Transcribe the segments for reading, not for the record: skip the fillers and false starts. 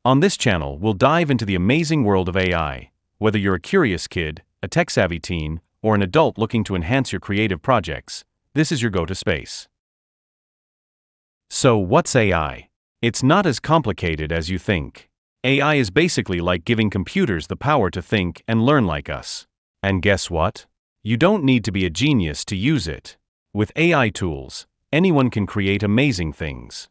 On this channel, we'll dive into the amazing world of AI. Whether you're a curious kid, a tech-savvy teen, or an adult looking to enhance your creative projects, this is your go-to space. So, what's AI? It's not as complicated as you think. AI is basically like giving computers the power to think and learn like us. And guess what? You don't need to be a genius to use it. With AI tools, anyone can create amazing things.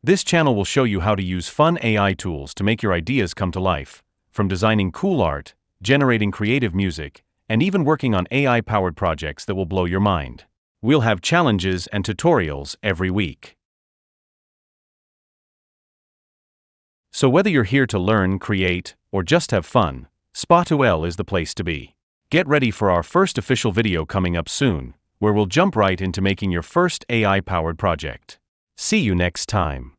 This channel will show you how to use fun AI tools to make your ideas come to life, from designing cool art, generating creative music, and even working on AI-powered projects that will blow your mind. We'll have challenges and tutorials every week. So whether you're here to learn, create, or just have fun, Spot2L is the place to be. Get ready for our first official video coming up soon, where we'll jump right into making your first AI-powered project. See you next time.